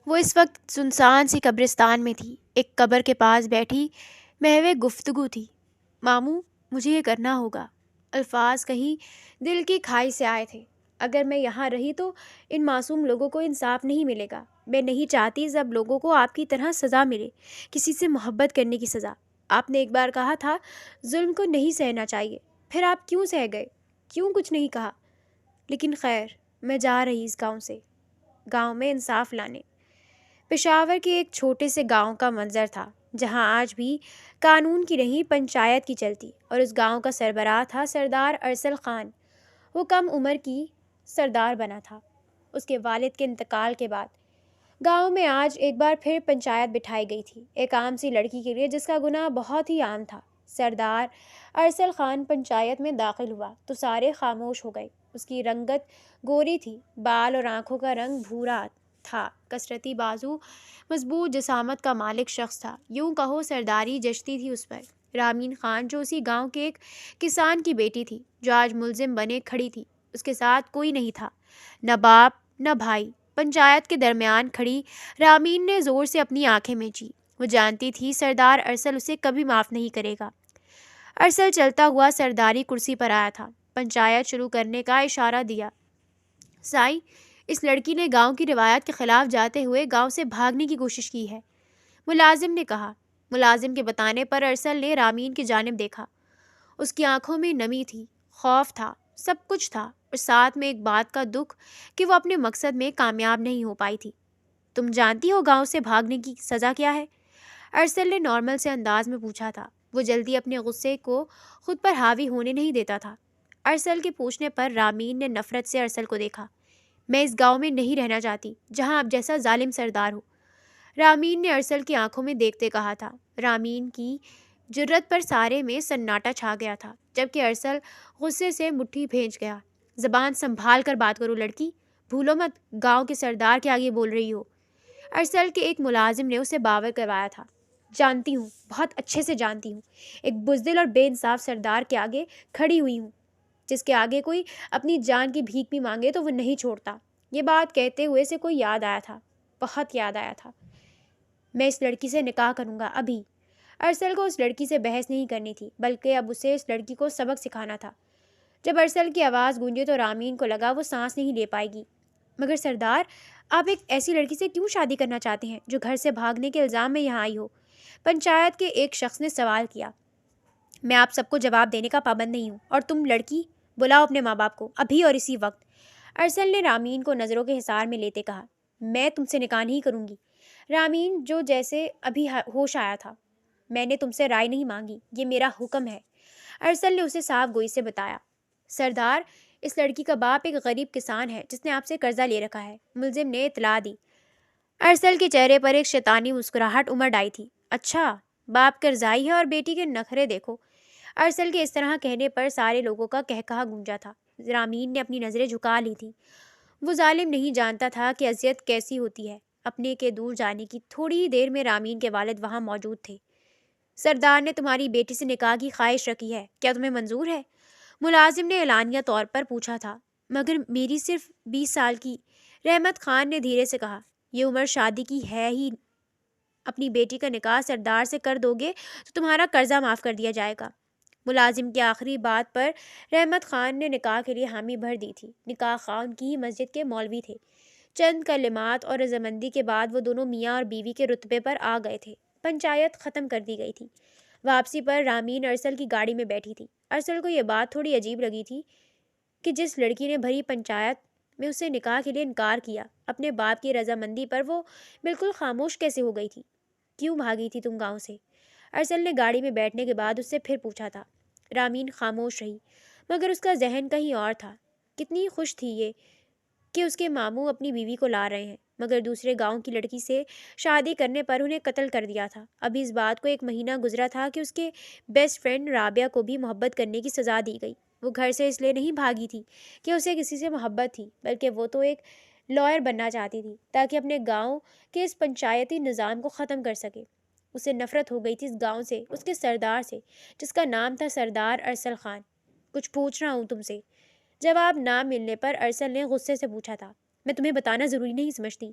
وہ اس وقت سنسان سی قبرستان میں تھی، ایک قبر کے پاس بیٹھی محو گفتگو تھی۔ ماموں، مجھے یہ کرنا ہوگا۔ الفاظ کہیں دل کی کھائی سے آئے تھے۔ اگر میں یہاں رہی تو ان معصوم لوگوں کو انصاف نہیں ملے گا۔ میں نہیں چاہتی سب لوگوں کو آپ کی طرح سزا ملے، کسی سے محبت کرنے کی سزا۔ آپ نے ایک بار کہا تھا ظلم کو نہیں سہنا چاہیے، پھر آپ کیوں سہ گئے؟ کیوں کچھ نہیں کہا؟ لیکن خیر، میں جا رہی اس گاؤں میں انصاف لانے۔ پشاور کے ایک چھوٹے سے گاؤں کا منظر تھا، جہاں آج بھی قانون کی نہیں پنچایت کی چلتی، اور اس گاؤں کا سربراہ تھا سردار ارسل خان۔ وہ کم عمر کی سردار بنا تھا۔ اس کے والد کے انتقال کے بعد گاؤں میں آج ایک بار پھر پنچایت بٹھائی گئی تھی، ایک عام سی لڑکی کے لیے جس کا گناہ بہت ہی عام تھا۔ سردار ارسل خان پنچایت میں داخل ہوا تو سارے خاموش ہو گئے۔ اس کی رنگت گوری تھی، بال اور آنکھوں کا رنگ بھورا تھا، کثرتی بازو، مضبوط جسامت کا مالک شخص تھا۔ یوں کہو سرداری جچتی تھی اس پر۔ رامین خان جو اسی گاؤں کے ایک کسان کی بیٹی تھی، جو آج ملزم بنے کھڑی تھی، اس کے ساتھ کوئی نہیں تھا، نہ باپ نہ بھائی۔ پنچایت کے درمیان کھڑی رامین نے زور سے اپنی آنکھیں مینچی۔ وہ جانتی تھی سردار ارسل اسے کبھی معاف نہیں کرے گا۔ ارسل چلتا ہوا سرداری کرسی پر آیا تھا، پنچایت شروع کرنے کا اشارہ دیا۔ سائی، اس لڑکی نے گاؤں کی روایت کے خلاف جاتے ہوئے گاؤں سے بھاگنے کی کوشش کی ہے، ملازم نے کہا۔ ملازم کے بتانے پر ارسل نے رامین کی جانب دیکھا۔ اس کی آنکھوں میں نمی تھی، خوف تھا، سب کچھ تھا، اور ساتھ میں ایک بات کا دکھ کہ وہ اپنے مقصد میں کامیاب نہیں ہو پائی تھی۔ تم جانتی ہو گاؤں سے بھاگنے کی سزا کیا ہے؟ ارسل نے نارمل سے انداز میں پوچھا تھا۔ وہ جلدی اپنے غصے کو خود پر حاوی ہونے نہیں دیتا تھا۔ ارسل کے پوچھنے پر رامین نے نفرت سے ارسل کو دیکھا۔ میں اس گاؤں میں نہیں رہنا چاہتی جہاں آپ جیسا ظالم سردار ہو، رامین نے ارسل کی آنکھوں میں دیکھتے کہا تھا۔ رامین کی جرت پر سارے میں سناٹا چھا گیا تھا، جبکہ ارسل غصے سے مٹھی بھینچ گیا۔ زبان سنبھال کر بات کرو لڑکی، بھولو مت گاؤں کے سردار کے آگے بول رہی ہو۔ ارسل کے ایک ملازم نے اسے باور کروایا تھا۔ جانتی ہوں، بہت اچھے سے جانتی ہوں، ایک بزدل اور بے انصاف سردار کے آگے کھڑی ہوئی ہوں، جس کے آگے کوئی اپنی جان کی بھیک بھی مانگے تو وہ نہیں چھوڑتا۔ یہ بات کہتے ہوئے سے کوئی یاد آیا تھا، بہت یاد آیا تھا۔ میں اس لڑکی سے نکاح کروں گا ابھی۔ ارسل کو اس لڑکی سے بحث نہیں کرنی تھی، بلکہ اب اسے اس لڑکی کو سبق سکھانا تھا۔ جب ارسل کی آواز گونجی تو رامین کو لگا وہ سانس نہیں لے پائے گی۔ مگر سردار، آپ ایک ایسی لڑکی سے کیوں شادی کرنا چاہتے ہیں جو گھر سے بھاگنے کے الزام میں یہاں آئی ہو؟ پنچایت کے ایک شخص نے سوال کیا۔ میں آپ سب کو جواب دینے کا پابند نہیں ہوں، اور تم لڑکی، بلاؤ اپنے ماں باپ کو ابھی اور اسی وقت۔ ارسل نے رامین کو نظروں کے حصار میں لیتے کہا۔ میں تم سے نکاح نہیں کروں گی۔ رامین جو جیسے ابھی ہوش آیا تھا۔ میں نے تم سے رائے نہیں مانگی، یہ میرا حکم ہے، ارسل نے اسے صاف گوئی سے بتایا۔ سردار، اس لڑکی کا باپ ایک غریب کسان ہے جس نے آپ سے قرضہ لے رکھا ہے، ملزم نے اطلاع دی۔ ارسل کے چہرے پر ایک شیطانی مسکراہٹ امڑ آئی تھی۔ اچھا، باپ قرضائی ہے اور بیٹی کے نخرے دیکھو۔ ارسل کے اس طرح کہنے پر سارے لوگوں کا کہکہا گونجا تھا۔ رامین نے اپنی نظریں جھکا لی تھی۔ وہ ظالم نہیں جانتا تھا کہ اذیت کیسی ہوتی ہے۔ اپنے کے دور جانے کی تھوڑی ہی دیر میں رامین کے والد وہاں موجود تھے۔ سردار نے تمہاری بیٹی سے نکاح کی خواہش رکھی ہے، کیا تمہیں منظور ہے؟ ملازم نے اعلانیہ طور پر پوچھا تھا۔ مگر میری صرف 20 سال کی، رحمت خان نے دھیرے سے کہا۔ یہ عمر شادی کی ہے ہی، اپنی بیٹی کا نکاح سردار سے کر دو گے تو تمہارا قرضہ معاف کر دیا جائے گا۔ ملازم کی آخری بات پر رحمت خان نے نکاح کے لیے حامی بھر دی تھی۔ نکاح خان کی ہی مسجد کے مولوی تھے۔ چند کلمات اور رضامندی کے بعد وہ دونوں میاں اور بیوی کے رتبے پر آ گئے تھے۔ پنچایت ختم کر دی گئی تھی۔ واپسی پر رامین ارسل کی گاڑی میں بیٹھی تھی۔ ارسل کو یہ بات تھوڑی عجیب لگی تھی کہ جس لڑکی نے بھری پنچایت میں اسے نکاح کے لیے انکار کیا، اپنے باپ کی رضامندی پر وہ بالکل خاموش کیسے ہو گئی تھی؟ کیوں بھاگی تھی تم گاؤں سے؟ ارسل نے گاڑی میں بیٹھنے کے بعد اس سے پھر پوچھا تھا۔ رامین خاموش رہی، مگر اس کا ذہن کہیں اور تھا۔ کتنی خوش تھی یہ کہ اس کے ماموں اپنی بیوی کو لا رہے ہیں، مگر دوسرے گاؤں کی لڑکی سے شادی کرنے پر انہیں قتل کر دیا تھا۔ ابھی اس بات کو 1 مہینہ گزرا تھا کہ اس کے بیسٹ فرینڈ رابعہ کو بھی محبت کرنے کی سزا دی گئی۔ وہ گھر سے اس لیے نہیں بھاگی تھی کہ اسے کسی سے محبت تھی، بلکہ وہ تو ایک لائر بننا چاہتی تھی تاکہ اپنے گاؤں کے اس پنچایتی نظام کو ختم کر سکے۔ اسے نفرت ہو گئی تھی اس گاؤں سے، اس کے سردار سے، جس کا نام تھا سردار ارسل خان۔ کچھ پوچھ رہا ہوں تم سے، جواب نہ ملنے پر ارسل نے غصے سے پوچھا تھا۔ میں تمہیں بتانا ضروری نہیں سمجھتی۔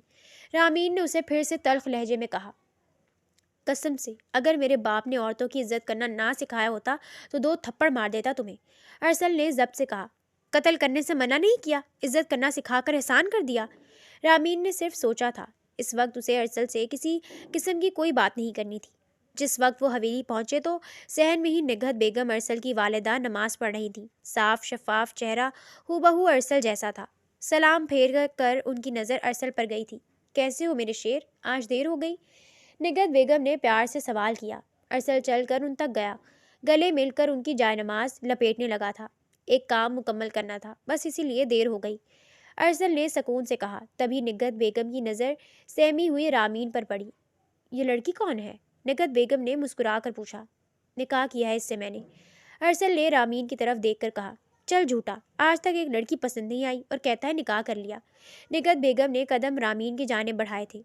رامین نے اسے پھر سے تلخ لہجے میں کہا۔ قسم سے اگر میرے باپ نے عورتوں کی عزت کرنا نہ سکھایا ہوتا تو 2 تھپڑ مار دیتا تمہیں، ارسل نے ضبط سے کہا۔ قتل کرنے سے منع نہیں کیا، عزت کرنا سکھا کر احسان کر دیا۔ رامین نے صرف سوچا تھا اس وقت اسے ارسل سے کسی قسم کی کوئی بات نہیں کرنی تھی۔ جس وقت وہ حویلی پہنچے تو صحن میں ہی نگہت بیگم ارسل کی والدہ نماز پڑھ رہی تھی۔ صاف شفاف چہرہ ہو بہو ارسل جیسا تھا۔ سلام پھیر کر ان کی نظر ارسل پر گئی تھی۔ کیسے ہو میرے شیر؟ آج دیر ہو گئی؟ نگہت بیگم نے پیار سے سوال کیا۔ ارسل چل کر ان تک گیا، گلے مل کر ان کی جائے نماز لپیٹنے لگا تھا۔ ایک کام مکمل کرنا تھا، بس اسی لیے دیر ہو گئی، ارسل نے سکون سے کہا۔ تبھی نگہت بیگم کی نظر سہمی ہوئی رامین پر پڑی۔ یہ لڑکی کون ہے؟ نگہت بیگم نے مسکرا کر پوچھا۔ نکاح کیا ہے اس سے میں نے، ارسل نے رامین کی طرف دیکھ کر کہا۔ چل جھوٹا، آج تک ایک لڑکی پسند نہیں آئی اور کہتا ہے نکاح کر لیا۔ نگہت بیگم نے قدم رامین کی جانب بڑھائے تھے۔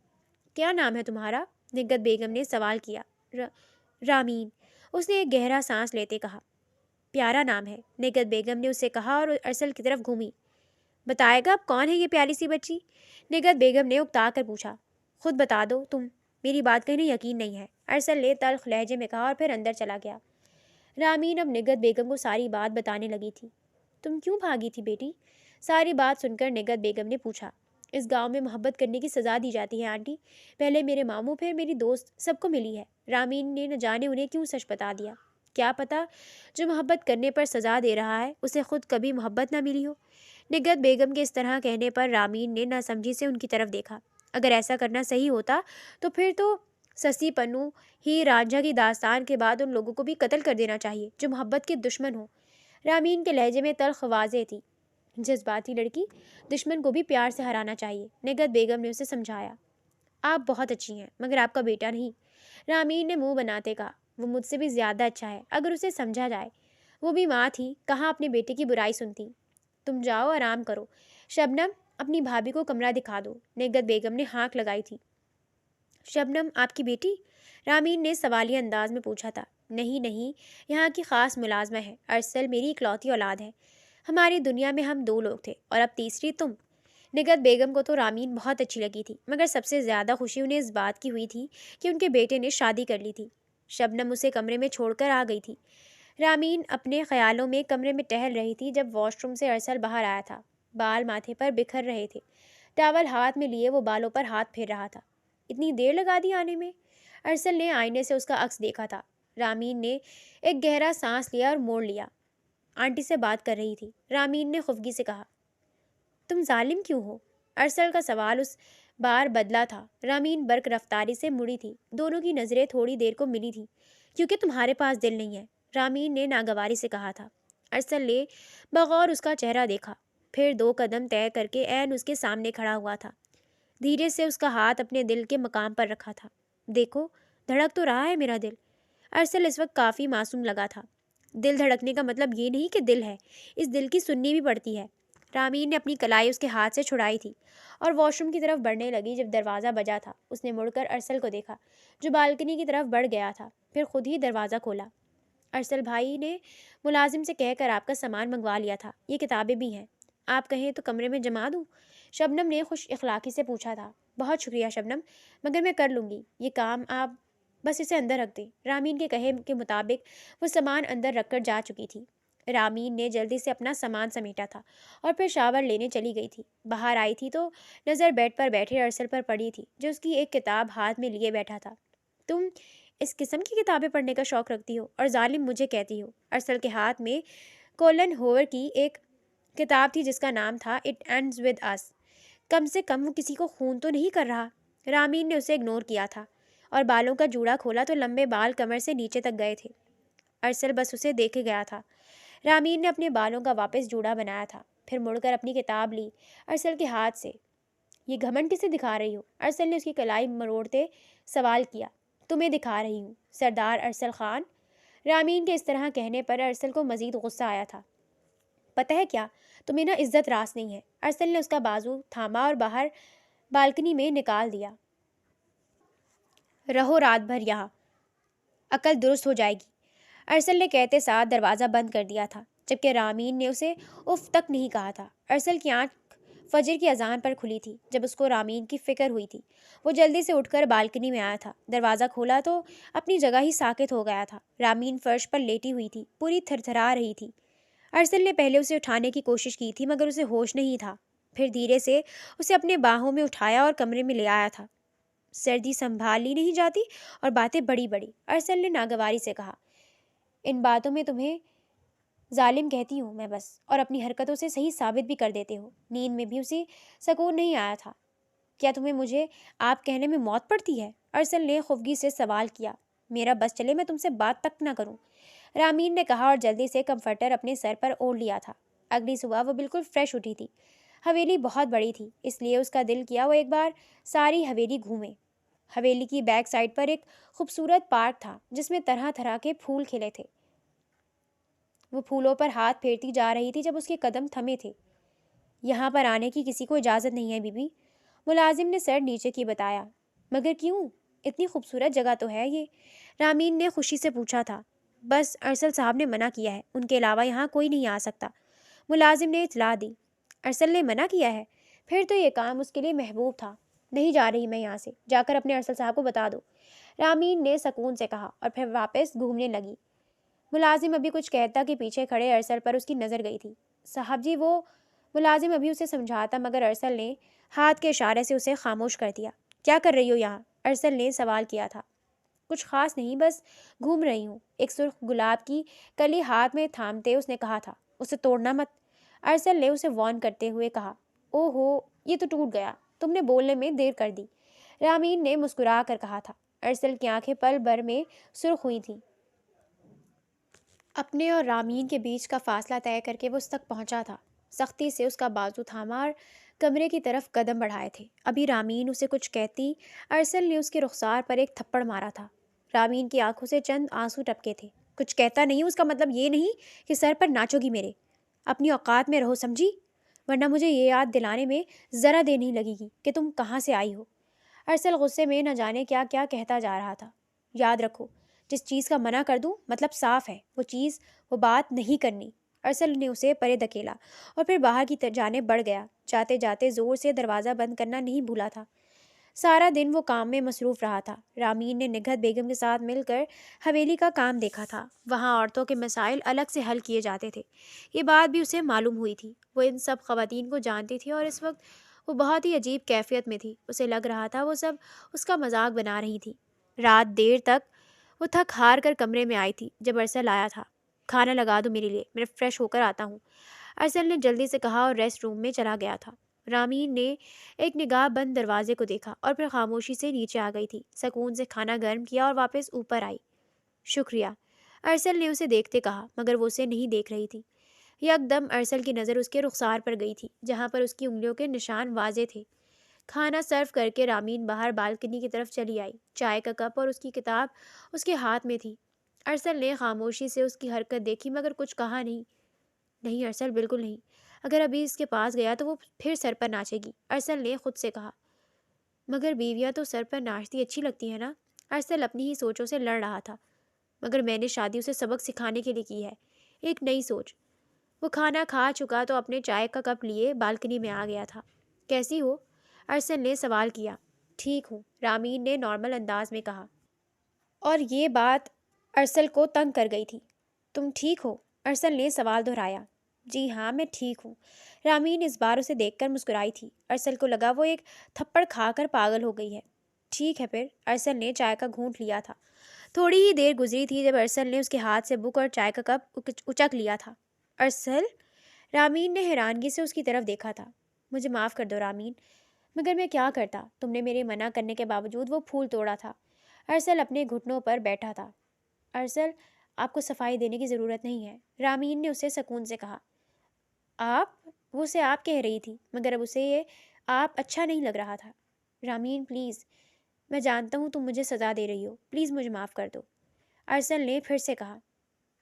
کیا نام ہے تمہارا؟ نگہت بیگم نے سوال کیا۔ رامین، اس نے ایک گہرا سانس لیتے کہا۔ پیارا نام ہے، نگہت بیگم نے اسے کہا اور ارسل کی طرف گھومی۔ بتائے گا اب کون ہے یہ پیاری سی بچی؟ نگہت بیگم نے اکتا کر پوچھا۔ خود بتا دو تم، میری بات کہنے یقین نہیں ہے، ارسل نے تلخ لہجے میں کہا اور پھر اندر چلا گیا۔ رامین اب نگہت بیگم کو ساری بات بتانے لگی تھی۔ تم کیوں بھاگی تھی بیٹی؟ ساری بات سن کر نگہت بیگم نے پوچھا۔ اس گاؤں میں محبت کرنے کی سزا دی جاتی ہے آنٹی، پہلے میرے ماموں پھر میری دوست سب کو ملی ہے۔ رامین نے نہ جانے انہیں کیوں سچ بتا دیا۔ کیا پتا جو محبت کرنے پر سزا دے رہا ہے اسے خود کبھی محبت نہ ملی ہو۔ نگہت بیگم کے اس طرح کہنے پر رامین نے نہ سمجھی سے ان کی طرف دیکھا۔ اگر ایسا کرنا صحیح ہوتا تو پھر تو سسی پنو ہی رانجھا کی داستان کے بعد ان لوگوں کو بھی قتل کر دینا چاہیے جو محبت کے دشمن ہوں۔ رامین کے لہجے میں تلخ واضح تھی۔ جذباتی لڑکی، دشمن کو بھی پیار سے ہرانا چاہیے، نگہت بیگم نے اسے سمجھایا۔ آپ بہت اچھی ہیں مگر آپ کا بیٹا نہیں، رامین نے منہ بناتے کہا۔ وہ مجھ سے بھی زیادہ اچھا ہے اگر اسے سمجھا جائے، وہ بھی ماں تھی، کہاں اپنے بیٹے کی برائی سنتی۔ تم جاؤ آرام کرو، شبنم اپنی بھابھی کو کمرہ دکھا دو، نگہت بیگم نے ہانک لگائی تھی۔ شبنم آپ کی بیٹی؟ رامین نے سوالیہ انداز میں پوچھا تھا۔ نہیں، یہاں کی خاص ملازمہ ہے، ارسل میری اکلوتی اولاد ہے، ہماری دنیا میں ہم 2 لوگ تھے اور اب تیسری تم۔ نگہت بیگم کو تو رامین بہت اچھی لگی تھی مگر سب سے زیادہ خوشی انہیں اس بات کی ہوئی تھی کہ ان کے بیٹے نے شادی کر لی تھی۔ شبنم اسے کمرے میں چھوڑ کر آ گئی تھی۔ رامین اپنے خیالوں میں کمرے میں ٹہل رہی تھی جب واش روم سے ارسل باہر آیا تھا۔ بال ماتھے پر بکھر رہے تھے، ٹاول ہاتھ میں لیے وہ بالوں پر ہاتھ پھیر رہا تھا۔ اتنی دیر لگا دی آنے میں؟ ارسل نے آئینے سے اس کا عکس دیکھا تھا۔ رامین نے ایک گہرا سانس لیا اور موڑ لیا۔ آنٹی سے بات کر رہی تھی، رامین نے خفگی سے کہا۔ تم ظالم کیوں ہو؟ ارسل کا سوال اس بار بدلا تھا۔ رامین برق رفتاری سے مڑی تھی، دونوں کی نظریں تھوڑی دیر کو ملی تھی۔ کیونکہ تمہارے پاس دل نہیں ہے، رامین نے ناگواری سے کہا تھا۔ ارسل نے بغور اس کا چہرہ دیکھا، پھر 2 قدم طے کر کے عین اس کے سامنے کھڑا ہوا تھا۔ دھیرے سے اس کا ہاتھ اپنے دل کے مقام پر رکھا تھا۔ دیکھو دھڑک تو رہا ہے میرا دل۔ ارسل اس وقت کافی معصوم لگا تھا۔ دل دھڑکنے کا مطلب یہ نہیں کہ دل ہے، اس دل کی سننی بھی پڑتی ہے۔ رامین نے اپنی کلائی اس کے ہاتھ سے چھڑائی تھی اور واش روم کی طرف بڑھنے لگی جب دروازہ بجا تھا۔ اس نے مڑ کر ارسل کو دیکھا جو بالکنی کی طرف بڑھ گیا تھا، پھر خود ہی دروازہ کھولا۔ ارسل بھائی نے ملازم سے کہہ کر آپ کا سامان منگوا لیا تھا، یہ کتابیں بھی ہیں، آپ کہیں تو کمرے میں جما دوں؟ شبنم نے خوش اخلاقی سے پوچھا تھا۔ بہت شکریہ شبنم، مگر میں کر لوں گی یہ کام، آپ بس اسے اندر رکھ دیں۔ رامین کے کہے کے مطابق وہ سامان اندر رکھ کر جا چکی تھی۔ رامین نے جلدی سے اپنا سامان سمیٹا تھا اور پھر شاور لینے چلی گئی تھی۔ باہر آئی تھی تو نظر بیڈ پر بیٹھے ارسل پر پڑی تھی جو اس کی ایک کتاب ہاتھ میں لیے بیٹھا تھا۔ تم اس قسم کی کتابیں پڑھنے کا شوق رکھتی ہو اور ظالم مجھے کہتی ہو؟ ارسل کے ہاتھ میں کولن ہوور کی ایک کتاب تھی جس کا نام تھا اٹ اینڈز ود اس۔ کم سے کم وہ کسی کو خون تو نہیں کر رہا۔ رامین نے اسے اگنور کیا تھا اور بالوں کا جوڑا کھولا تو لمبے بال کمر سے نیچے تک گئے تھے۔ ارسل بس اسے دیکھے گیا تھا۔ رامین نے اپنے بالوں کا واپس جوڑا بنایا تھا، پھر مڑ کر اپنی کتاب لی ارسل کے ہاتھ سے۔ یہ گھمنڈ کسے دکھا رہی ہو؟ ارسل نے اس کی کلائی مروڑتے سوال کیا۔ تمہیں دکھا رہی ہوں سردار ارسل خان۔ رامین کے اس طرح کہنے پر ارسل کو مزید غصہ آیا تھا۔ پتہ ہے کیا، تمہیں نا عزت راس نہیں ہے۔ ارسل نے اس کا بازو تھاما اور باہر بالکنی میں نکال دیا۔ رہو رات بھر یہاں، عقل درست ہو جائے گی۔ ارسل نے کہتے ساتھ دروازہ بند کر دیا تھا، جبکہ رامین نے اسے اف تک نہیں کہا تھا۔ ارسل کی آنکھ فجر کی اذان پر کھلی تھی جب اس کو رامین کی فکر ہوئی تھی۔ وہ جلدی سے اٹھ کر بالکنی میں آیا تھا، دروازہ کھولا تو اپنی جگہ ہی ساکت ہو گیا تھا۔ رامین فرش پر لیٹی ہوئی تھی، پوری تھرتھرا رہی تھی۔ ارسل نے پہلے اسے اٹھانے کی کوشش کی تھی مگر اسے ہوش نہیں تھا، پھر دھیرے سے اسے اپنے باہوں میں اٹھایا اور کمرے میں لے آیا تھا۔ سردی سنبھالی نہیں جاتی اور باتیں بڑی بڑی، ارسل نے ناگواری سے کہا۔ ان باتوں میں تمہیں ظالم کہتی ہوں میں بس، اور اپنی حرکتوں سے صحیح ثابت بھی کر دیتے ہو۔ نیند میں بھی اسے سکون نہیں آیا تھا۔ کیا تمہیں مجھے آپ کہنے میں موت پڑتی ہے؟ ارسل نے خفگی سے سوال کیا۔ میرا بس چلے میں تم سے بات تک نہ کروں، رامین نے کہا اور جلدی سے کمفرٹر اپنے سر پر اوڑھ لیا تھا۔ اگلی صبح وہ بالکل فریش اٹھی تھی۔ حویلی بہت بڑی تھی، اس لیے اس کا دل کیا وہ ایک بار ساری حویلی گھومے۔ حویلی کی بیک سائڈ پر ایک خوبصورت پارک تھا جس میں طرح طرح کے پھول کھلے تھے۔ وہ پھولوں پر ہاتھ پھیرتی جا رہی تھی جب اس کے قدم تھمے تھے۔ یہاں پر آنے کی کسی کو اجازت نہیں ہے بی بی، ملازم نے سر نیچے کی بتایا۔ مگر کیوں؟ اتنی خوبصورت جگہ تو ہے یہ، رامین نے خوشی سے پوچھا تھا۔ بس ارسل صاحب نے منع کیا ہے، ان کے علاوہ یہاں کوئی نہیں آ سکتا، ملازم نے اطلاع دی۔ ارسل نے منع کیا ہے؟ پھر تو یہ کام اس کے لیے محبوب تھا۔ نہیں جا رہی میں یہاں سے، جا کر اپنے ارسل صاحب کو بتا دو، رامین نے سکون سے کہا اور پھر واپس گھومنے لگی۔ ملازم ابھی کچھ کہتا کہ پیچھے کھڑے ارسل پر اس کی نظر گئی تھی۔ صاحب جی وہ، ملازم ابھی اسے سمجھاتا مگر ارسل نے ہاتھ کے اشارے سے اسے خاموش کر دیا۔ کیا کر رہی ہو یہاں؟ ارسل نے سوال کیا تھا۔ کچھ خاص نہیں، بس گھوم رہی ہوں، ایک سرخ گلاب کی کلی ہاتھ میں تھامتے اس نے کہا تھا۔ اسے توڑنا مت، ارسل نے اسے وارن کرتے ہوئے کہا۔ او ہو، یہ تو ٹوٹ گیا، تم نے بولنے میں دیر کر دی، رامین نے مسکرا کر کہا تھا۔ ارسل کی آنکھیں پل بھر میں سرخ ہوئی تھیں۔ اپنے اور رامین کے بیچ کا فاصلہ طے کر کے وہ اس تک پہنچا تھا۔ سختی سے اس کا بازو تھاما اور کمرے کی طرف قدم بڑھائے تھے۔ ابھی رامین اسے کچھ کہتی، ارسل نے اس کے رخسار پر ایک تھپڑ مارا تھا۔ رامین کی آنکھوں سے چند آنسو ٹپکے تھے۔ کچھ کہتا نہیں ہوں اس کا مطلب یہ نہیں کہ سر پر ناچو گی میرے، اپنی اوقات میں رہو سمجھی، ورنہ مجھے یہ یاد دلانے میں ذرا دیر نہیں لگے گی کہ تم کہاں سے آئی ہو۔ ارسل غصے میں نہ جانے کیا کیا کہتا جا رہا تھا۔ یاد رکھو، جس چیز کا منع کر دوں مطلب صاف ہے، وہ چیز وہ بات نہیں کرنی۔ ارسل نے اسے پرے دھکیلا اور پھر باہر کی جانب بڑھ گیا، جاتے جاتے زور سے دروازہ بند کرنا نہیں بھولا تھا۔ سارا دن وہ کام میں مصروف رہا تھا۔ رامین نے نگہت بیگم کے ساتھ مل کر حویلی کا کام دیکھا تھا۔ وہاں عورتوں کے مسائل الگ سے حل کیے جاتے تھے، یہ بات بھی اسے معلوم ہوئی تھی۔ وہ ان سب خواتین کو جانتی تھی اور اس وقت وہ بہت ہی عجیب کیفیت میں تھی۔ اسے لگ رہا تھا وہ سب اس کا مذاق بنا رہی تھی۔ رات دیر تک وہ تھک ہار کر کمرے میں آئی تھی جب ارسل آیا تھا۔ کھانا لگا دو میرے لیے، میں فریش ہو کر آتا ہوں، ارسل نے جلدی سے کہا اور ریسٹ روم میں چلا گیا تھا۔ رامین نے ایک نگاہ بند دروازے کو دیکھا اور پھر خاموشی سے نیچے آ گئی تھی۔ سکون سے کھانا گرم کیا اور واپس اوپر آئی۔ شکریہ، ارسل نے اسے دیکھتے کہا مگر وہ اسے نہیں دیکھ رہی تھی۔ یک دم ارسل کی نظر اس کے رخسار پر گئی تھی جہاں پر اس کی انگلیوں کے نشان واضح تھے۔ کھانا سرو کر کے رامین باہر بالکنی کی طرف چلی آئی۔ چائے کا کپ اور اس کی کتاب اس کے ہاتھ میں تھی۔ ارسل نے خاموشی سے اس کی حرکت دیکھی مگر کچھ کہا نہیں۔ نہیں ارسل، بالکل نہیں، اگر ابھی اس کے پاس گیا تو وہ پھر سر پر ناچے گی، ارسل نے خود سے کہا۔ مگر بیویاں تو سر پر ناچتی اچھی لگتی ہیں نا، ارسل اپنی ہی سوچوں سے لڑ رہا تھا۔ مگر میں نے شادی اسے سبق سکھانے کے لیے کی ہے، ایک نئی سوچ۔ وہ کھانا کھا چکا تو اپنے چائے کا کپ لیے بالکنی میں آ گیا تھا۔ کیسی ہو؟ ارسل نے سوال کیا۔ ٹھیک ہوں، رامین نے نارمل انداز میں کہا، اور یہ بات ارسل کو تنگ کر گئی تھی۔ تم ٹھیک ہو؟ ارسل نے سوال دہرایا۔ جی ہاں میں ٹھیک ہوں، رامین اس بار اسے دیکھ کر مسکرائی تھی۔ ارسل کو لگا وہ ایک تھپڑ کھا کر پاگل ہو گئی ہے۔ ٹھیک ہے پھر، ارسل نے چائے کا گھونٹ لیا تھا۔ تھوڑی ہی دیر گزری تھی جب ارسل نے اس کے ہاتھ سے بک اور چائے کا کپ اچک لیا تھا۔ ارسل، رامین نے حیرانگی سے اس کی طرف دیکھا تھا۔ مجھے معاف کر دو رامین، مگر میں کیا کرتا، تم نے میرے منع کرنے کے باوجود وہ پھول توڑا تھا۔ ارسل اپنے گھٹنوں پر بیٹھا تھا۔ ارسل، آپ کو صفائی دینے کی ضرورت نہیں ہے، رامین نے اسے سکون سے کہا۔ آپ، وہ اسے آپ کہہ رہی تھی مگر اب اسے یہ آپ اچھا نہیں لگ رہا تھا۔ رامین پلیز، میں جانتا ہوں تم مجھے سزا دے رہی ہو، پلیز مجھے معاف کر دو، ارسل نے پھر سے کہا۔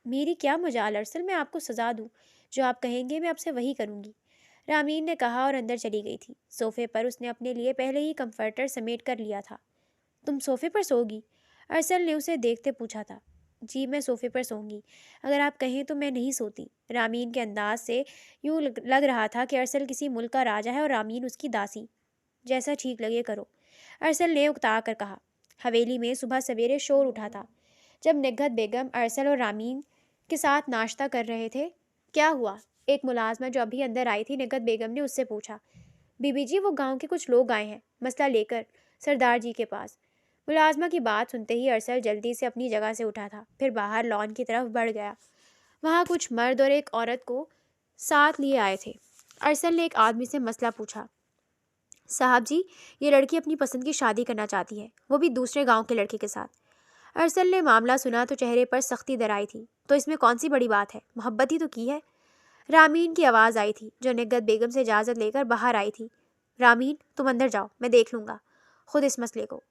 میری کیا مجال ارسل، میں آپ کو سزا دوں، جو آپ کہیں گے میں آپ سے وہی کروں گی، رامین نے کہا اور اندر چلی گئی تھی۔ صوفے پر اس نے اپنے لیے پہلے ہی کمفرٹر سمیٹ کر لیا تھا۔ تم صوفے پر سو گی؟ ارسل نے اسے دیکھتے پوچھا تھا۔ جی میں صوفے پر سوں گی، اگر آپ کہیں تو میں نہیں سوتی۔ رامین کے انداز سے یوں لگ رہا تھا کہ ارسل کسی ملک کا راجا ہے اور رامین اس کی داسی۔ جیسا ٹھیک لگے کرو، ارسل نے اکتا کر کہا۔ حویلی میں صبح سویرے شور اٹھا تھا جب نگہت بیگم ارسل اور رامین کے ساتھ ناشتہ کر رہے تھے۔ کیا ہوا؟ ایک ملازمہ جو ابھی اندر آئی تھی نگہت بیگم نے اس سے پوچھا۔ بی بی جی وہ گاؤں کے کچھ لوگ آئے ہیں مسئلہ لے کر سردار جی کے پاس۔ ملازمہ کی بات سنتے ہی ارسل جلدی سے اپنی جگہ سے اٹھا تھا، پھر باہر لان کی طرف بڑھ گیا۔ وہاں کچھ مرد اور ایک عورت کو ساتھ لیے آئے تھے۔ ارسل نے ایک آدمی سے مسئلہ پوچھا۔ صاحب جی یہ لڑکی اپنی پسند کی شادی کرنا چاہتی ہے، وہ بھی دوسرے گاؤں کے لڑکے کے ساتھ۔ ارسل نے معاملہ سنا تو چہرے پر سختی درائی تھی۔ تو اس میں کون سی بڑی بات ہے، محبت ہی تو کی ہے۔ رامین کی آواز آئی تھی جو نگہت بیگم سے اجازت لے کر باہر آئی تھی۔ رامین تم اندر جاؤ، میں دیکھ لوں گا خود اس مسئلے کو۔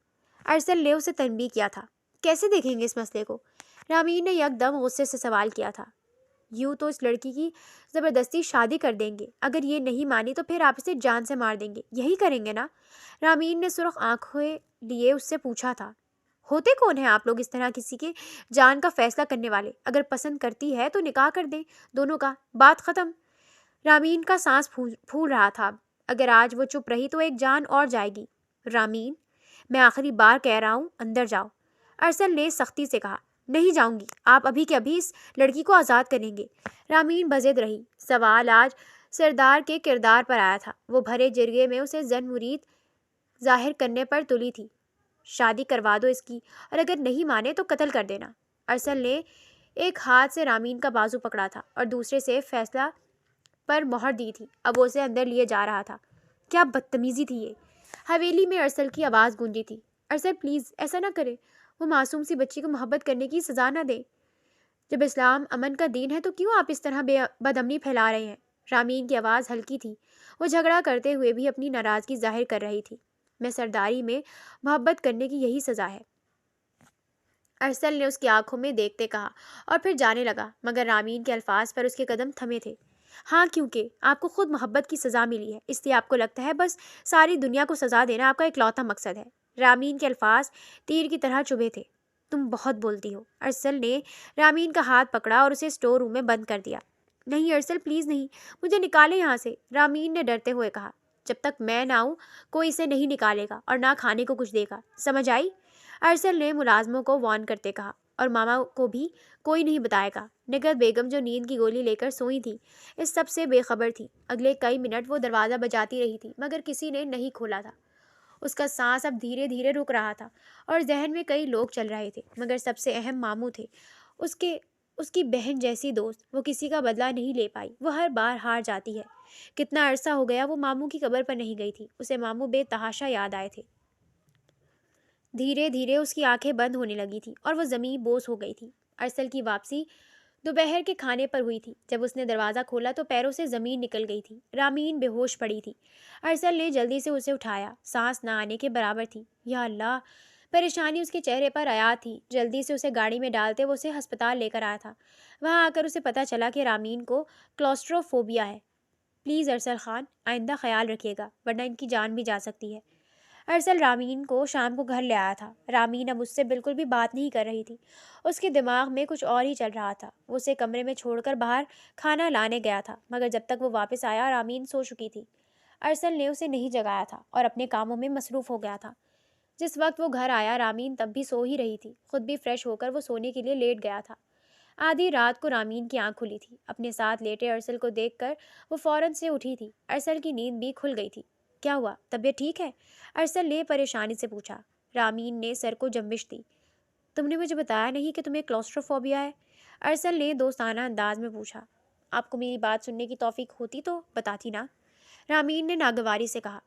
ارسل نے اسے تنبیہ کیا تھا۔ کیسے دیکھیں گے اس مسئلے کو؟ رامین نے یک دم غصے سے سوال کیا تھا۔ یوں تو اس لڑکی کی زبردستی شادی کر دیں گے، اگر یہ نہیں مانی تو پھر آپ اسے جان سے مار دیں گے، یہی کریں گے نا؟ رامین نے سرخ آنکھیں لیے اس سے پوچھا تھا۔ ہوتے کون ہیں آپ لوگ اس طرح کسی کے جان کا فیصلہ کرنے والے؟ اگر پسند کرتی ہے تو نکاح کر دیں دونوں کا، بات ختم۔ رامین کا سانس پھول رہا تھا، اگر آج وہ چپ رہی تو ایک جان اور جائے گی۔ رامین میں آخری بار کہہ رہا ہوں اندر جاؤ، ارسل نے سختی سے کہا۔ نہیں جاؤں گی، آپ ابھی کے ابھی اس لڑکی کو آزاد کریں گے۔ رامین بضد رہی۔ سوال آج سردار کے کردار پر آیا تھا، وہ بھرے جرگے میں اسے زن مرید ظاہر کرنے پر تلی تھی۔ شادی کروا دو اس کی، اور اگر نہیں مانے تو قتل کر دینا۔ ارسل نے ایک ہاتھ سے رامین کا بازو پکڑا تھا اور دوسرے سے فیصلہ پر مہر دی تھی، اب وہ اسے اندر لیے جا رہا تھا۔ کیا بدتمیزی تھی یہ! حویلی میں ارسل کی آواز گونجی تھی۔ ارسل پلیز ایسا نہ کرے، وہ معصوم سی بچی کو محبت کرنے کی سزا نہ دیں۔ جب اسلام امن کا دین ہے تو کیوں آپ اس طرح بدامنی پھیلا رہے ہیں؟ رامین کی آواز ہلکی تھی، وہ جھگڑا کرتے ہوئے بھی اپنی ناراضگی ظاہر کر رہی تھی۔ میں سرداری میں محبت کرنے کی یہی سزا ہے، ارسل نے اس کی آنکھوں میں دیکھتے کہا، اور پھر جانے لگا، مگر رامین کے الفاظ پر اس کے قدم تھمے تھے۔ ہاں کیونکہ آپ کو خود محبت کی سزا ملی ہے، اس لیے آپ کو لگتا ہے بس ساری دنیا کو سزا دینا آپ کا اکلوتا مقصد ہے۔ رامین کے الفاظ تیر کی طرح چبھے تھے۔ تم بہت بولتی ہو۔ ارسل نے رامین کا ہاتھ پکڑا اور اسے اسٹور روم میں بند کر دیا۔ نہیں ارسل پلیز نہیں، مجھے نکالے یہاں سے، رامین نے ڈرتے ہوئے کہا۔ جب تک میں نہ آؤں کوئی اسے نہیں نکالے گا اور نہ کھانے کو کچھ دے گا، سمجھ آئی؟ ارسل نے ملازموں کو وارن کرتے کہا۔ اور ماما کو بھی کوئی نہیں بتائے گا۔ نگہت بیگم جو نیند کی گولی لے کر سوئی تھی اس سب سے بے خبر تھی۔ اگلے کئی منٹ وہ دروازہ بجاتی رہی تھی مگر کسی نے نہیں کھولا تھا۔ اس کا سانس اب دھیرے دھیرے رک رہا تھا اور ذہن میں کئی لوگ چل رہے تھے، مگر سب سے اہم ماموں تھے، اس کی بہن جیسی دوست۔ وہ کسی کا بدلہ نہیں لے پائی، وہ ہر بار ہار جاتی ہے۔ کتنا عرصہ ہو گیا وہ ماموں کی قبر پر نہیں گئی تھی، اسے ماموں بے تحاشا یاد آئے تھے۔ دھیرے دھیرے اس کی آنکھیں بند ہونے لگی تھی اور وہ زمین بوس ہو گئی تھی۔ ارسل کی واپسی دوپہر کے کھانے پر ہوئی تھی۔ جب اس نے دروازہ کھولا تو پیروں سے زمین نکل گئی تھی۔ رامین بے ہوش پڑی تھی۔ ارسل نے جلدی سے اسے اٹھایا، سانس نہ آنے کے برابر تھی۔ یا اللہ! پریشانی اس کے چہرے پر آیا تھی۔ جلدی سے اسے گاڑی میں ڈالتے وہ اسے ہسپتال لے کر آیا تھا۔ وہاں آ کر اسے پتہ چلا کہ رامین کو کلاسٹروفوبیا ہے۔ پلیز ارسل خان آئندہ خیال رکھیے گا ورنہ ان کی جان بھی جا سکتی ہے۔ ارسل رامین کو شام کو گھر لے آیا تھا۔ رامین اب اس سے بالکل بھی بات نہیں کر رہی تھی، اس کے دماغ میں کچھ اور ہی چل رہا تھا۔ وہ اسے کمرے میں چھوڑ کر باہر کھانا لانے گیا تھا، مگر جب تک وہ واپس آیا رامین سو چکی تھی۔ ارسل نے اسے نہیں جگایا تھا اور اپنے کاموں میں مصروف ہو گیا تھا۔ جس وقت وہ گھر آیا رامین تب بھی سو ہی رہی تھی، خود بھی فریش ہو کر وہ سونے کے لیے لیٹ گیا تھا۔ آدھی رات کو رامین کی آنکھ کھلی تھی۔ اپنے ساتھ لیٹے ارسل کو دیکھ کر وہ فوراً سے اٹھی تھی۔ ارسل کی نیند بھی کھل گئی تھی۔ کیا ہوا، طبیعت ٹھیک ہے؟ ارسل نے پریشانی سے پوچھا۔ رامین نے سر کو جنبش دی۔ تم نے مجھے بتایا نہیں کہ تمہیں کلاسٹروفوبیا ہے؟ ارسل نے دوستانہ انداز میں پوچھا۔ آپ کو میری بات سننے کی توفیق ہوتی تو بتاتی نا، رامین نے ناگواری سے کہا۔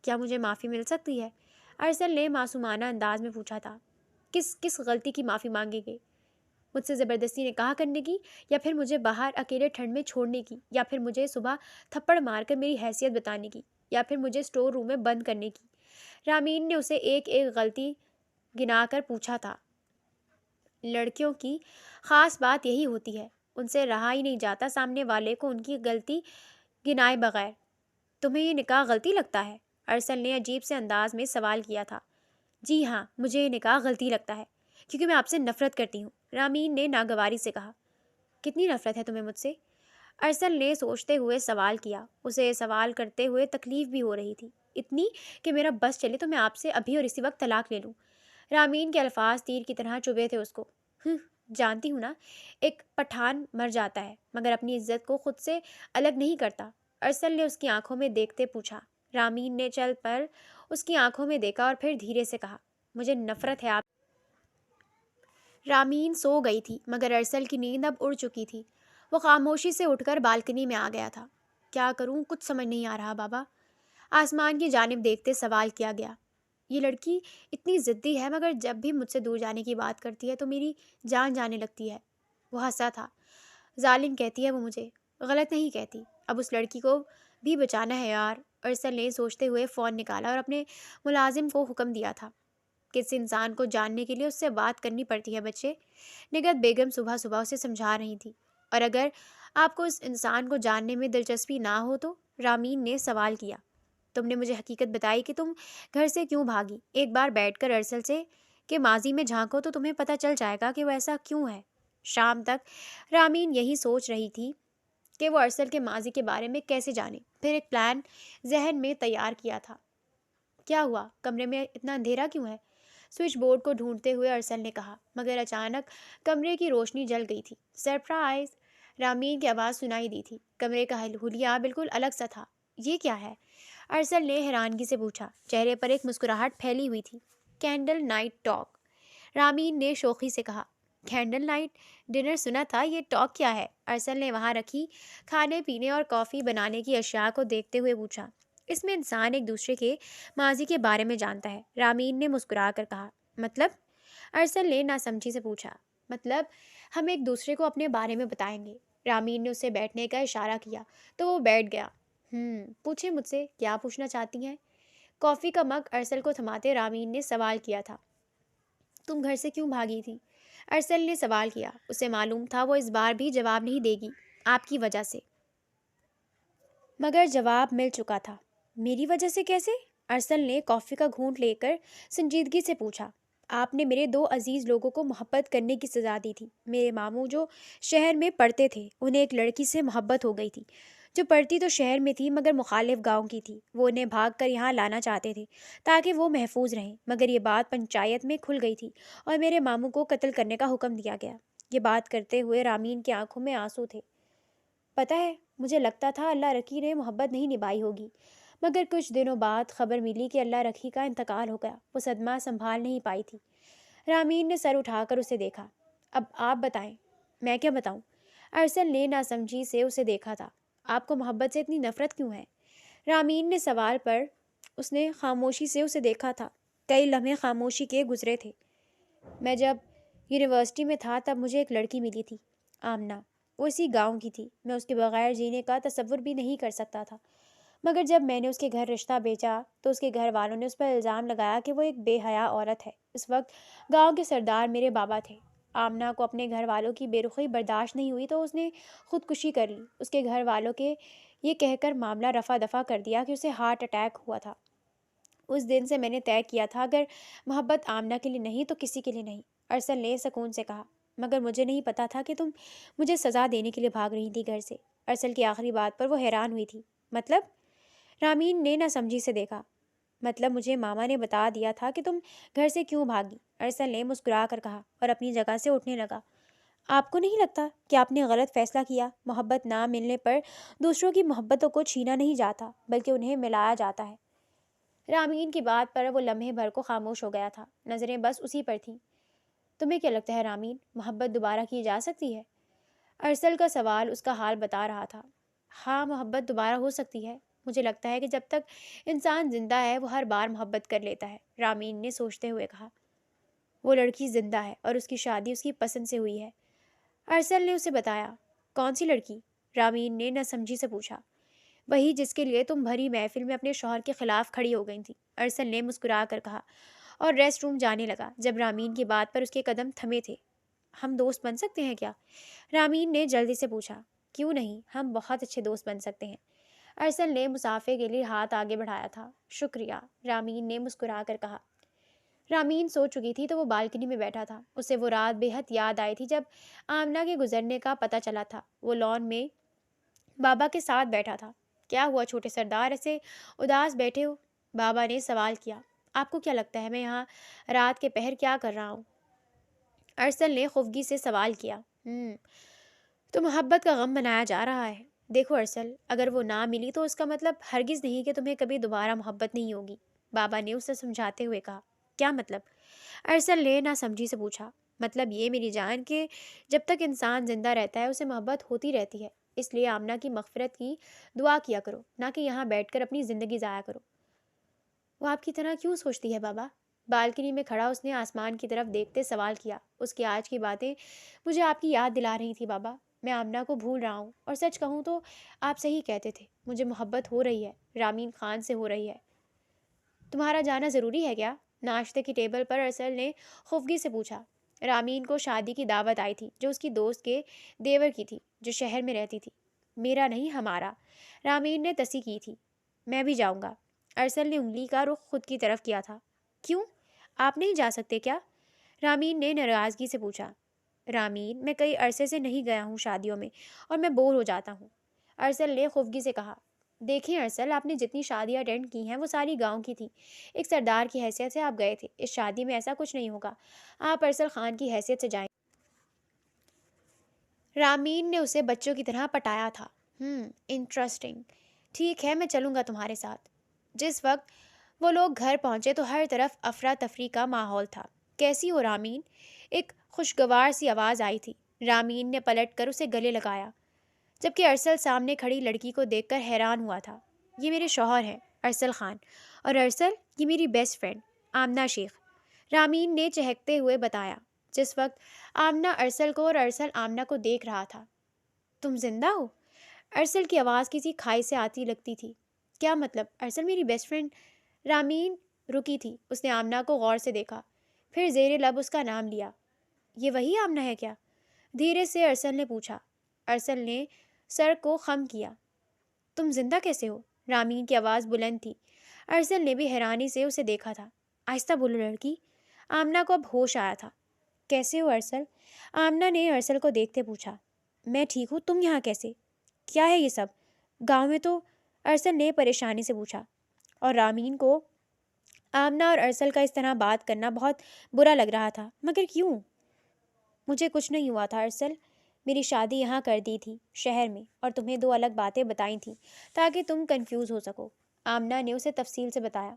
کیا مجھے معافی مل سکتی ہے؟ ارسل نے معصومانہ انداز میں پوچھا تھا۔ کس غلطی کی معافی مانگیں گے؟ مجھ سے زبردستی نکاح کرنے کی، یا پھر مجھے باہر اکیلے ٹھنڈ میں چھوڑنے کی، یا پھر مجھے صبح تھپڑ مار کر میری حیثیت بتانے کی، یا پھر مجھے اسٹور روم میں بند کرنے کی؟ رامین نے اسے ایک ایک غلطی گنا کر پوچھا تھا۔ لڑکیوں کی خاص بات یہی ہوتی ہے، ان سے رہا ہی نہیں جاتا سامنے والے کو ان کی غلطی گنائے بغیر۔ تمہیں یہ نکاح غلطی لگتا ہے؟ ارسل نے عجیب سے انداز میں سوال کیا تھا۔ جی ہاں، مجھے یہ نکاح غلطی لگتا ہے، کیونکہ میں آپ سے نفرت کرتی ہوں، رامین نے ناگواری سے کہا۔ کتنی نفرت ہے تمہیں مجھ سے؟ ارسل نے سوچتے ہوئے سوال کیا۔ اسے سوال کرتے ہوئے تکلیف بھی ہو رہی تھی، اتنی کہ میرا بس چلے تو میں آپ سے ابھی اور اسی وقت طلاق لے لوں۔ رامین کے الفاظ تیر کی طرح چبھے تھے اس کو۔ جانتی ہوں نا، ایک پٹھان مر جاتا ہے مگر اپنی عزت کو خود سے الگ نہیں کرتا۔ ارسل نے اس کی آنکھوں میں دیکھتے پوچھا۔ رامین نے چل پر اس کی آنکھوں میں دیکھا اور پھر دھیرے سے کہا، مجھے نفرت ہے آپ۔ رامین سو گئی تھی مگر ارسل کی نیند اب اڑ چکی تھی۔ وہ خاموشی سے اٹھ کر بالکنی میں آ گیا تھا۔ کیا کروں، کچھ سمجھ نہیں آ رہا بابا۔ آسمان کی جانب دیکھتے سوال کیا گیا۔ یہ لڑکی اتنی ضدی ہے مگر جب بھی مجھ سے دور جانے کی بات کرتی ہے تو میری جان جانے لگتی ہے۔ وہ ہنسا تھا۔ ظالم کہتی ہے وہ مجھے، غلط نہیں کہتی۔ اب اس لڑکی کو بھی بچانا ہے یار۔ ارسل نے سوچتے ہوئے فون نکالا اور اپنے ملازم کو حکم دیا تھا۔ کس انسان کو جاننے کے لیے اس سے بات کرنی پڑتی ہے بچے؟ نگہت بیگم صبح صبح اسے سمجھا رہی تھی۔ اور اگر آپ کو اس انسان کو جاننے میں دلچسپی نہ ہو تو؟ رامین نے سوال کیا۔ تم نے مجھے حقیقت بتائی کہ تم گھر سے کیوں بھاگی۔ ایک بار بیٹھ کر ارسل سے کہ ماضی میں جھانکو تو تمہیں پتہ چل جائے گا کہ وہ ایسا کیوں ہے۔ شام تک رامین یہی سوچ رہی تھی کہ وہ ارسل کے ماضی کے بارے میں کیسے جانے۔ پھر ایک پلان ذہن میں تیار کیا تھا۔ کیا ہوا، کمرے میں اتنا اندھیرا کیوں ہے؟ سوئچ بورڈ کو ڈھونڈتے ہوئے ارسل نے کہا، مگر اچانک کمرے کی روشنی جل گئی تھی۔ سرپرائز! رامین کی آواز سنائی دی تھی۔ کمرے کا حلیہ بالکل الگ سا تھا۔ یہ کیا ہے؟ ارسل نے حیرانگی سے پوچھا۔ چہرے پر ایک مسکراہٹ پھیلی ہوئی تھی۔ کینڈل نائٹ ٹاک، رامین نے شوخی سے کہا۔ کینڈل نائٹ ڈنر سنا تھا، یہ ٹاک کیا ہے؟ ارسل نے وہاں رکھی کھانے پینے اور کافی بنانے کی اشیاء کو دیکھتے ہوئے پوچھا۔ اس میں انسان ایک دوسرے کے ماضی کے بارے میں جانتا ہے، رامین نے مسکرا کر کہا۔ مطلب؟ ارسل نے ناسمجھی سے پوچھا۔ مطلب ہم ایک دوسرے کو اپنے بارے میں بتائیں گے۔ رامین نے اسے بیٹھنے کا اشارہ کیا تو وہ بیٹھ گیا۔ پوچھیں مجھ سے، کیا پوچھنا چاہتی ہیں؟ کافی کا مگ ارسل کو تھماتے رامین نے سوال کیا تھا۔ تم گھر سے کیوں بھاگی تھی؟ ارسل نے سوال کیا۔ اسے معلوم تھا وہ اس بار بھی جواب نہیں دے گی۔ آپ کی وجہ سے۔ مگر جواب مل چکا تھا۔ میری وجہ سے کیسے؟ ارسل نے کافی کا گھونٹ لے کر سنجیدگی سے پوچھا۔ آپ نے میرے دو عزیز لوگوں کو محبت کرنے کی سزا دی تھی۔ میرے ماموں جو شہر میں پڑھتے تھے، انہیں ایک لڑکی سے محبت ہو گئی تھی جو پڑھتی تو شہر میں تھی مگر مخالف گاؤں کی تھی۔ وہ انہیں بھاگ کر یہاں لانا چاہتے تھے تاکہ وہ محفوظ رہیں، مگر یہ بات پنچایت میں کھل گئی تھی اور میرے ماموں کو قتل کرنے کا حکم دیا گیا۔ یہ بات کرتے ہوئے رامین کی آنکھوں میں آنسو تھے۔ پتہ ہے، مجھے لگتا تھا اللہ رکھی نے محبت نہیں نبھائی ہوگی، مگر کچھ دنوں بعد خبر ملی کہ اللہ رکھی کا انتقال ہو گیا۔ وہ صدمہ سنبھال نہیں پائی تھی۔ رامین نے سر اٹھا کر اسے دیکھا۔ اب آپ بتائیں۔ میں کیا بتاؤں؟ ارسل نے ناسمجھی سے اسے دیکھا تھا۔ آپ کو محبت سے اتنی نفرت کیوں ہے؟ رامین نے سوال پر اس نے خاموشی سے اسے دیکھا تھا۔ کئی لمحے خاموشی کے گزرے تھے۔ میں جب یونیورسٹی میں تھا تب مجھے ایک لڑکی ملی تھی، آمنہ۔ وہ اسی گاؤں کی تھی۔ میں اس کے بغیر جینے کا تصور بھی نہیں کر سکتا تھا، مگر جب میں نے اس کے گھر رشتہ بھیجا تو اس کے گھر والوں نے اس پر الزام لگایا کہ وہ ایک بے حیا عورت ہے۔ اس وقت گاؤں کے سردار میرے بابا تھے۔ آمنہ کو اپنے گھر والوں کی بے رخی برداشت نہیں ہوئی تو اس نے خودکشی کر لی۔ اس کے گھر والوں کے یہ کہہ کر معاملہ رفع دفع کر دیا کہ اسے ہارٹ اٹیک ہوا تھا۔ اس دن سے میں نے طے کیا تھا اگر محبت آمنہ کے لیے نہیں تو کسی کے لیے نہیں۔ ارسل نے سکون سے کہا۔ مگر مجھے نہیں پتا تھا کہ تم مجھے سزا دینے کے لیے بھاگ رہی تھی گھر سے۔ ارسل کی آخری بات پر وہ حیران ہوئی تھی۔ مطلب؟ رامین نے ناسمجھی سے دیکھا۔ مطلب مجھے ماما نے بتا دیا تھا کہ تم گھر سے کیوں بھاگی، ارسل نے مسکرا کر کہا اور اپنی جگہ سے اٹھنے لگا۔ آپ کو نہیں لگتا کہ آپ نے غلط فیصلہ کیا؟ محبت نہ ملنے پر دوسروں کی محبتوں کو چھینا نہیں جاتا بلکہ انہیں ملایا جاتا ہے۔ رامین کی بات پر وہ لمحے بھر کو خاموش ہو گیا تھا، نظریں بس اسی پر تھیں۔ تمہیں کیا لگتا ہے رامین، محبت دوبارہ کی جا سکتی ہے؟ ارسل کا سوال اس کا حال بتا رہا تھا۔ ہاں، محبت دوبارہ ہو سکتی ہے۔ مجھے لگتا ہے کہ جب تک انسان زندہ ہے وہ ہر بار محبت کر لیتا ہے، رامین نے سوچتے ہوئے کہا۔ وہ لڑکی زندہ ہے اور اس کی شادی اس کی پسند سے ہوئی ہے، ارسل نے اسے بتایا۔ کون سی لڑکی؟ رامین نے ناسمجھی سے پوچھا۔ وہی جس کے لیے تم بھری محفل میں اپنے شوہر کے خلاف کھڑی ہو گئی تھی، ارسل نے مسکرا کر کہا اور ریسٹ روم جانے لگا جب رامین کی بات پر اس کے قدم تھمے تھے۔ ہم دوست بن سکتے ہیں کیا؟ رامین نے جلدی سے پوچھا۔ کیوں نہیں، ہم بہت اچھے دوست بن سکتے ہیں۔ ارسل نے مسافے کے لیے ہاتھ آگے بڑھایا تھا۔ شکریہ، رامین نے مسکرا کر کہا۔ رامین سو چکی تھی تو وہ بالکنی میں بیٹھا تھا. اسے وہ رات بے حد یاد آئی تھی جب آمنہ کے گزرنے کا پتہ چلا تھا. وہ لان میں بابا کے ساتھ بیٹھا تھا. کیا ہوا چھوٹے سردار، ایسے اداس بیٹھے ہو؟ بابا نے سوال کیا. آپ کو کیا لگتا ہے میں یہاں رات کے پہر کیا کر رہا ہوں؟ ارسل نے خفگی سے سوال کیا. تو محبت کا غم منایا جا رہا ہے. دیکھو ارسل، اگر وہ نہ ملی تو اس کا مطلب ہرگز نہیں کہ تمہیں کبھی دوبارہ محبت نہیں ہوگی. بابا نے اسے سمجھاتے ہوئے کہا. کیا مطلب؟ ارسل نے نہ سمجھی سے پوچھا. مطلب یہ میری جان کہ جب تک انسان زندہ رہتا ہے اسے محبت ہوتی رہتی ہے. اس لیے آمنہ کی مغفرت کی دعا کیا کرو، نہ کہ یہاں بیٹھ کر اپنی زندگی ضائع کرو. وہ آپ کی طرح کیوں سوچتی ہے بابا؟ بالکنی میں کھڑا اس نے آسمان کی طرف دیکھتے سوال کیا. اس کی آج کی باتیں مجھے آپ کی یاد دلا رہی تھی بابا. میں آمنہ کو بھول رہا ہوں، اور سچ کہوں تو آپ صحیح کہتے تھے. مجھے محبت ہو رہی ہے، رامین خان سے ہو رہی ہے. تمہارا جانا ضروری ہے کیا؟ ناشتے کی ٹیبل پر ارسل نے خفگی سے پوچھا. رامین کو شادی کی دعوت آئی تھی جو اس کی دوست کے دیور کی تھی جو شہر میں رہتی تھی. میرا نہیں، ہمارا، رامین نے تصحیح کی تھی. میں بھی جاؤں گا. ارسل نے انگلی کا رخ خود کی طرف کیا تھا. کیوں؟ آپ نہیں جا سکتے کیا؟ رامین نے ناراضگی سے پوچھا. رامین، میں کئی عرصے سے نہیں گیا ہوں شادیوں میں، اور میں بور ہو جاتا ہوں. ارسل نے خفگی سے کہا. دیکھیں ارسل، آپ نے جتنی شادیاں اٹینڈ کی ہیں وہ ساری گاؤں کی تھیں. ایک سردار کی حیثیت سے آپ گئے تھے. اس شادی میں ایسا کچھ نہیں ہوگا. آپ ارسل خان کی حیثیت سے جائیں. رامین نے اسے بچوں کی طرح پٹایا تھا. انٹرسٹنگ. ٹھیک ہے، میں چلوں گا تمہارے ساتھ. جس وقت وہ لوگ گھر پہنچے تو ہر طرف افراتفری کا ماحول تھا. کیسی ہو رامین؟ ایک خوشگوار سی آواز آئی تھی. رامین نے پلٹ کر اسے گلے لگایا، جبکہ ارسل سامنے کھڑی لڑکی کو دیکھ کر حیران ہوا تھا. یہ میرے شوہر ہیں، ارسل خان. اور ارسل، یہ میری بیسٹ فرینڈ آمنہ شیخ، رامین نے چہکتے ہوئے بتایا. جس وقت آمنہ ارسل کو اور ارسل آمنہ کو دیکھ رہا تھا. تم زندہ ہو؟ ارسل کی آواز کسی کھائی سے آتی لگتی تھی. کیا مطلب ارسل میری بیسٹ فرینڈ؟ رامین رکی تھی. اس نے آمنہ کو غور سے دیکھا، پھر زیر لب اس کا نام لیا. یہ وہی آمنہ ہے کیا؟ دھیرے سے ارسل نے پوچھا. ارسل نے سر کو خم کیا. تم زندہ کیسے ہو؟ رامین کی آواز بلند تھی. ارسل نے بھی حیرانی سے اسے دیکھا تھا. آہستہ بولو لڑکی. آمنہ کو اب ہوش آیا تھا. کیسے ہو ارسل؟ آمنہ نے ارسل کو دیکھتے پوچھا. میں ٹھیک ہوں، تم یہاں کیسے؟ کیا ہے یہ سب؟ گاؤں میں تو، ارسل نے پریشانی سے پوچھا. اور رامین کو آمنہ اور ارسل کا اس طرح بات کرنا بہت برا لگ رہا تھا. مگر کیوں؟ مجھے کچھ نہیں ہوا تھا ارسل. میری شادی یہاں کر دی تھی شہر میں، اور تمہیں 2 الگ باتیں بتائی تھیں تاکہ تم کنفیوز ہو سکو. آمنہ نے اسے تفصیل سے بتایا.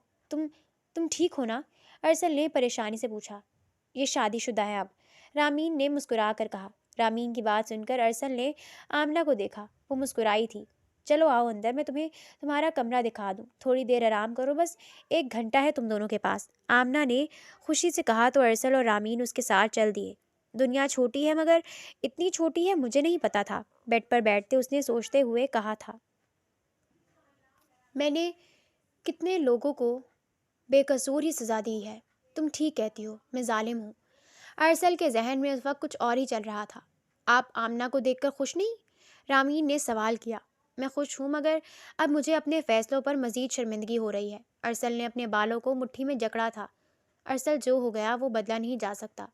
تم ٹھیک ہو نا؟ ارسل نے پریشانی سے پوچھا. یہ شادی شدہ ہے اب، رامین نے مسکرا کر کہا. رامین کی بات سن کر ارسل نے آمنہ کو دیکھا. وہ مسکرائی تھی. چلو آؤ اندر، میں تمہیں تمہارا کمرہ دکھا دوں. تھوڑی دیر آرام کرو، بس 1 گھنٹہ ہے تم دونوں کے پاس. آمنہ نے خوشی سے کہا تو ارسل اور رامین اس کے ساتھ چل دیے. دنیا چھوٹی ہے، مگر اتنی چھوٹی ہے مجھے نہیں پتا تھا. بیڈ پر بیٹھتے اس نے سوچتے ہوئے کہا تھا. میں نے کتنے لوگوں کو بے قصور ہی سزا دی ہے. تم ٹھیک کہتی ہو، میں ظالم ہوں. ارسل کے ذہن میں اس وقت کچھ اور ہی چل رہا تھا. آپ آمنہ کو دیکھ کر خوش نہیں؟ رامین نے سوال کیا. میں خوش ہوں، مگر اب مجھے اپنے فیصلوں پر مزید شرمندگی ہو رہی ہے. ارسل نے اپنے بالوں کو مٹھی میں جکڑا تھا. ارسل، جو ہو گیا وہ بدلا نہیں جا سکتا،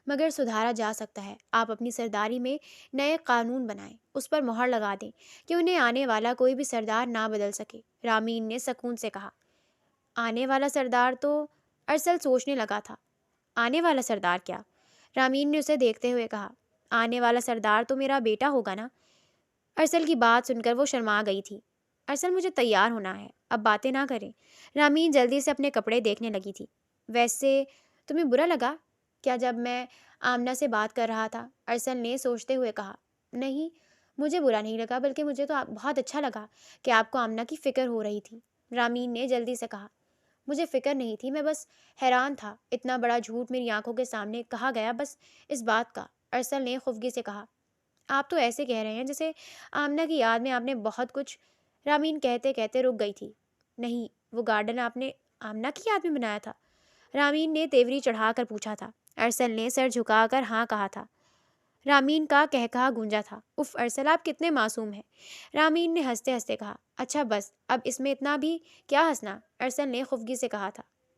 مگر سدھارا جا سکتا ہے. آپ اپنی سرداری میں نئے قانون بنائیں، اس پر مہر لگا دیں کہ انہیں آنے والا کوئی بھی سردار نہ بدل سکے. رامین نے سکون سے کہا. آنے والا سردار تو، ارسل سوچنے لگا تھا. آنے والا سردار کیا؟ رامین نے اسے دیکھتے ہوئے کہا. آنے والا سردار تو میرا بیٹا ہوگا نا؟ ارسل کی بات سن کر وہ شرما گئی تھی. ارسل، مجھے تیار ہونا ہے، اب باتیں نہ کریں. رامین جلدی سے اپنے کپڑے دیکھنے لگی تھی. ویسے تمہیں برا لگا کیا جب میں آمنہ سے بات کر رہا تھا؟ ارسل نے سوچتے ہوئے کہا. نہیں، مجھے برا نہیں لگا، بلکہ مجھے تو بہت اچھا لگا کہ آپ کو آمنہ کی فکر ہو رہی تھی. رامین نے جلدی سے کہا. مجھے فکر نہیں تھی، میں بس حیران تھا. اتنا بڑا جھوٹ میری آنکھوں کے سامنے کہا گیا بس اس بات کا. ارسل نے خفگی سے کہا. آپ تو ایسے کہہ رہے ہیں جیسے آمنہ کی یاد میں آپ نے بہت کچھ. رامین کہتے کہتے رک گئی تھی. نہیں، وہ گارڈن آپ نے آمنہ کی یاد میں بنایا تھا؟ رامین نے تیوری چڑھا کر پوچھا تھا. ارسل نے سر جھکا کر ہاں کہا تھا. رامین کا کہا گونجا تھا. اف ارسل، آپ کتنے معصوم ہیں. رامین نے ہنستے ہنستے کہا. اچھا بس، اب اس میں اتنا بھی کیا ہنسنا، ارسل نے خفگی سے کہا تھا.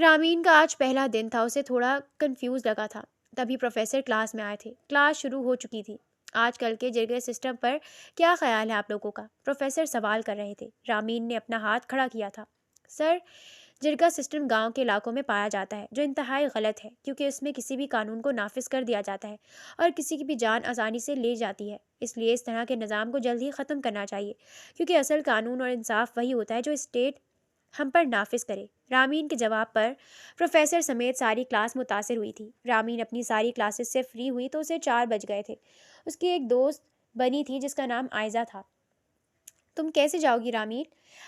رامین کا آج پہلا دن تھا، اسے تھوڑا کنفیوز لگا تھا۔ تبھی پروفیسر کلاس میں آئے تھے۔ کلاس شروع ہو چکی تھی۔ آج کل کے جرگے سسٹم پر کیا خیال ہے آپ لوگوں کا؟ پروفیسر سوال کر رہے تھے۔ رامین نے اپنا ہاتھ کھڑا کیا تھا۔ سر، جرگا سسٹم گاؤں کے علاقوں میں پایا جاتا ہے، جو انتہائی غلط ہے، کیونکہ اس میں کسی بھی قانون کو نافذ کر دیا جاتا ہے اور کسی کی بھی جان آسانی سے لے جاتی ہے۔ اس لیے اس طرح کے نظام کو جلد ہی ختم کرنا چاہیے، کیونکہ اصل قانون اور انصاف وہی ہوتا ہے جو اسٹیٹ ہم پر نافذ کرے۔ رامین کے جواب پر پروفیسر سمیت ساری کلاس متاثر ہوئی تھی۔ رامین اپنی ساری کلاسز سے فری ہوئی تو اسے 4 بج گئے تھے۔ اس کی ایک دوست بنی تھی جس کا نام آئزہ تھا۔ تم کیسے جاؤ گی رامین؟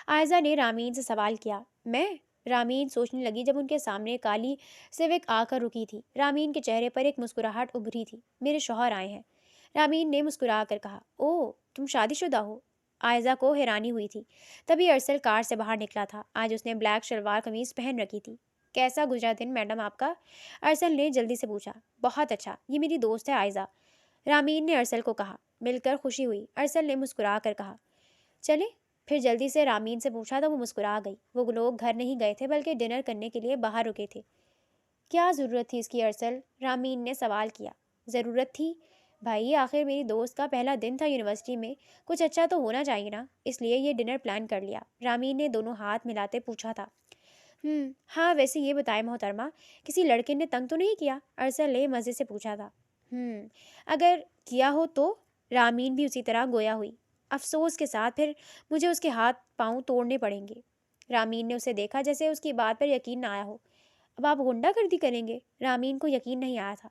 آئزہ نے رامین سے سوال کیا۔ میں؟ رامین سوچنے لگی جب ان کے سامنے کالی سیوک آ کر رکی تھی۔ رامین کے چہرے پر ایک مسکراہٹ ابھری تھی۔ میرے شوہر آئے ہیں، رامین نے مسکرا کر کہا۔ اوہ، تم شادی شدہ ہو؟ آئزہ کو حیرانی ہوئی تھی۔ تبھی ارسل کار سے باہر نکلا تھا۔ آج اس نے بلیک شلوار قمیض پہن رکھی تھی۔ کیسا گزرا دن میڈم آپ کا؟ ارسل نے جلدی سے پوچھا۔ بہت اچھا، یہ میری دوست ہے آئزہ، رامین نے ارسل کو کہا۔ مل کر خوشی ہوئی، ارسل نے مسکرا کر کہا۔ چلے؟ پھر جلدی سے رامین سے پوچھا تو وہ مسکرا گئی۔ وہ لوگ گھر نہیں گئے تھے بلکہ ڈنر کرنے کے لیے باہر رکے تھے۔ کیا ضرورت تھی اس کی ارسل؟ رامین نے سوال کیا۔ ضرورت تھی؟ بھائی، آخر میری دوست کا پہلا دن تھا یونیورسٹی میں، کچھ اچھا تو ہونا چاہیے نا، اس لیے یہ ڈنر پلان کر لیا، رامین نے دونوں ہاتھ ملاتے پوچھا تھا۔ ہاں، ویسے یہ بتائے محترمہ، کسی لڑکے نے تنگ تو نہیں کیا؟ ارسل نے مزے سے پوچھا تھا۔ اگر کیا ہو تو؟ رامین بھی اسی طرح گویا ہوئی۔ افسوس کے ساتھ پھر مجھے اس کے ہاتھ پاؤں توڑنے پڑیں گے۔ رامین نے اسے دیکھا جیسے اس کی بات پر یقین نہ آیا ہو۔ اب آپ غنڈہ گردی کریں گے؟ رامین کو یقین نہیں آیا تھا۔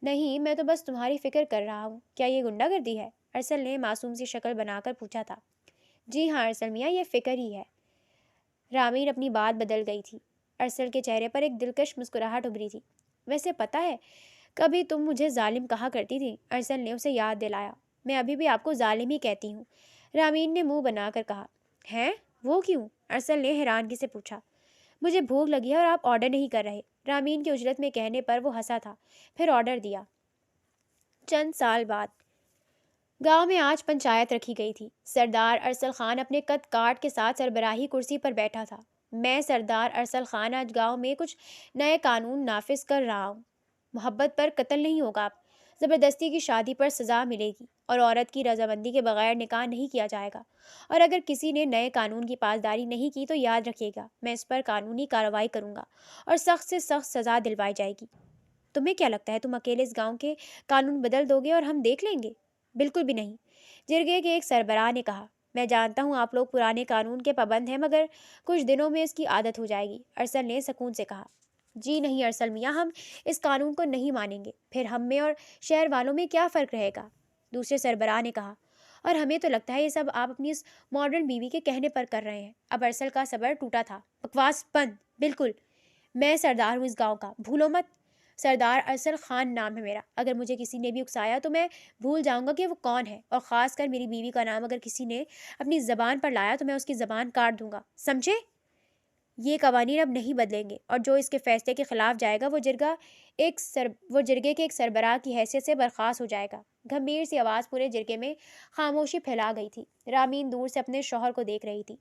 نہیں، میں تو بس تمہاری فکر کر رہا ہوں۔ کیا یہ غنڈہ گردی ہے؟ ارسل نے معصوم سی شکل بنا کر پوچھا تھا۔ جی ہاں ارسل میاں، یہ فکر ہی ہے۔ رامین اپنی بات بدل گئی تھی۔ ارسل کے چہرے پر ایک دلکش مسکراہٹ ابھری تھی۔ ویسے پتہ ہے، کبھی تم مجھے ظالم کہا کرتی تھی، ارسل نے اسے یاد دلایا۔ میں ابھی بھی آپ کو ظالم ہی کہتی ہوں، رامین نے منہ بنا کر کہا۔ ہیں؟ وہ کیوں؟ ارسل نے حیرانگی سے پوچھا۔ مجھے بھوک لگی ہے اور آپ آرڈر نہیں کر رہے، رامین کے اجلت میں کہنے پر وہ ہنسا تھا، پھر آرڈر دیا۔ چند سال بعد گاؤں میں آج پنچایت رکھی گئی تھی۔ سردار ارسل خان اپنے قد کاٹ کے ساتھ سربراہی کرسی پر بیٹھا تھا۔ میں سردار ارسل خان آج گاؤں میں کچھ نئے قانون نافذ کر رہا ہوں۔ محبت پر قتل نہیں ہوگا، زبردستی کی شادی پر سزا ملے گی اور عورت کی رضامندی کے بغیر نکاح نہیں کیا جائے گا، اور اگر کسی نے نئے قانون کی پاسداری نہیں کی تو یاد رکھیے گا، میں اس پر قانونی کارروائی کروں گا اور سخت سے سخت سزا دلوائی جائے گی۔ تمہیں کیا لگتا ہے تم اکیلے اس گاؤں کے قانون بدل دو گے اور ہم دیکھ لیں گے؟ بالکل بھی نہیں، جرگے کے ایک سربراہ نے کہا۔ میں جانتا ہوں آپ لوگ پرانے قانون کے پابند ہیں، مگر کچھ دنوں میں اس کی عادت ہو جائے گی، ارسل نے سکون سے کہا۔ جی نہیں ارسل میاں، ہم اس قانون کو نہیں مانیں گے، پھر ہم میں اور شہر والوں میں کیا فرق رہے گا؟ دوسرے سربراہ نے کہا۔ اور ہمیں تو لگتا ہے یہ سب آپ اپنی اس ماڈرن بیوی کے کہنے پر کر رہے ہیں۔ اب ارسل کا صبر ٹوٹا تھا۔ بکواس بند، بالکل، میں سردار ہوں اس گاؤں کا، بھولو مت۔ سردار ارسل خان نام ہے میرا، اگر مجھے کسی نے بھی اکسایا تو میں بھول جاؤں گا کہ وہ کون ہے، اور خاص کر میری بیوی کا نام اگر کسی نے اپنی زبان پر لایا تو میں اس کی زبان کاٹ دوں گا، سمجھے؟ یہ قوانین اب نہیں بدلیں گے، اور جو اس کے فیصلے کے خلاف جائے گا وہ جرگے کے ایک سربراہ کی حیثیت سے برخاست ہو جائے گا۔ گھمبیر سی آواز پورے جرگے میں خاموشی پھیلا گئی تھی۔ رامین دور سے اپنے شوہر کو دیکھ رہی تھی،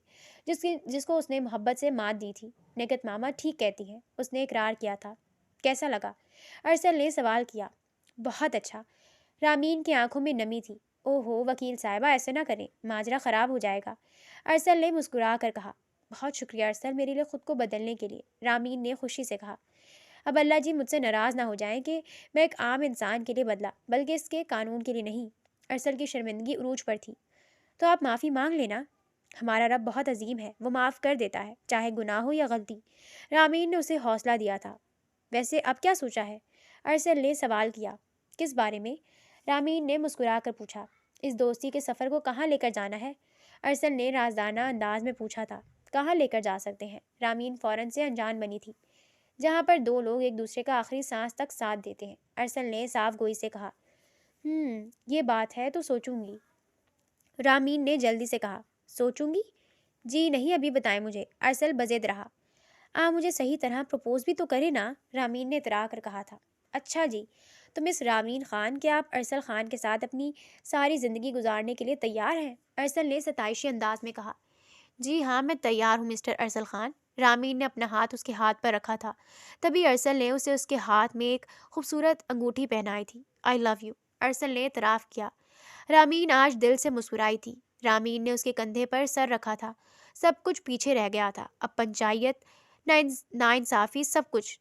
جس کو اس نے محبت سے مات دی تھی۔ نگت ماما ٹھیک کہتی ہیں، اس نے اقرار کیا تھا۔ کیسا لگا؟ ارسل نے سوال کیا۔ بہت اچھا، رامین کی آنکھوں میں نمی تھی۔ اوہو وکیل صاحبہ، ایسے نہ کریں، ماجرا خراب ہو جائے گا، ارسل نے مسکرا کر کہا۔ بہت شکریہ ارسل، میرے لیے خود کو بدلنے کے لیے، رامین نے خوشی سے کہا۔ اب اللہ جی مجھ سے ناراض نہ ہو جائیں کہ میں ایک عام انسان کے لیے بدلا، بلکہ اس کے قانون کے لیے نہیں۔ ارسل کی شرمندگی عروج پر تھی۔ تو آپ معافی مانگ لینا، ہمارا رب بہت عظیم ہے، وہ معاف کر دیتا ہے، چاہے گناہ ہو یا غلطی، رامین نے اسے حوصلہ دیا تھا۔ ویسے اب کیا سوچا ہے؟ ارسل نے سوال کیا۔ کس بارے میں؟ رامین نے مسکرا کر پوچھا۔ اس دوستی کے سفر کو کہاں لے کر جانا ہے؟ ارسل نے رازدانہ انداز میں پوچھا تھا۔ کہاں لے کر جا سکتے ہیں؟ رامین فوراً سے انجان بنی تھی۔ جہاں پر دو لوگ ایک دوسرے کا آخری سانس تک ساتھ دیتے ہیں، ارسل نے صاف گوئی سے کہا۔ یہ بات ہے تو سوچوں گی، رامین نے جلدی سے کہا۔ سوچوں گی؟ جی نہیں، ابھی بتائیں مجھے، ارسل بضد رہا۔ آپ مجھے صحیح طرح پروپوز بھی تو کرے نا، رامین نے اترا کر کہا تھا۔ اچھا جی، تو مس رامین خان، کیا آپ ارسل خان کے ساتھ اپنی ساری زندگی گزارنے کے لیے تیار ہیں؟ ارسل نے ستائشی انداز میں کہا۔ جی ہاں، میں تیار ہوں مسٹر ارسل خان، رامین نے اپنا ہاتھ اس کے ہاتھ پر رکھا تھا، تبھی ارسل نے اسے اس کے ہاتھ میں ایک خوبصورت انگوٹھی پہنائی تھی۔ آئی لو یو، ارسل نے اعتراف کیا۔ رامین آج دل سے مسکرائی تھی۔ رامین نے اس کے کندھے پر سر رکھا تھا۔ سب کچھ پیچھے رہ گیا تھا، اب پنچایت، ناانصافی، سب کچھ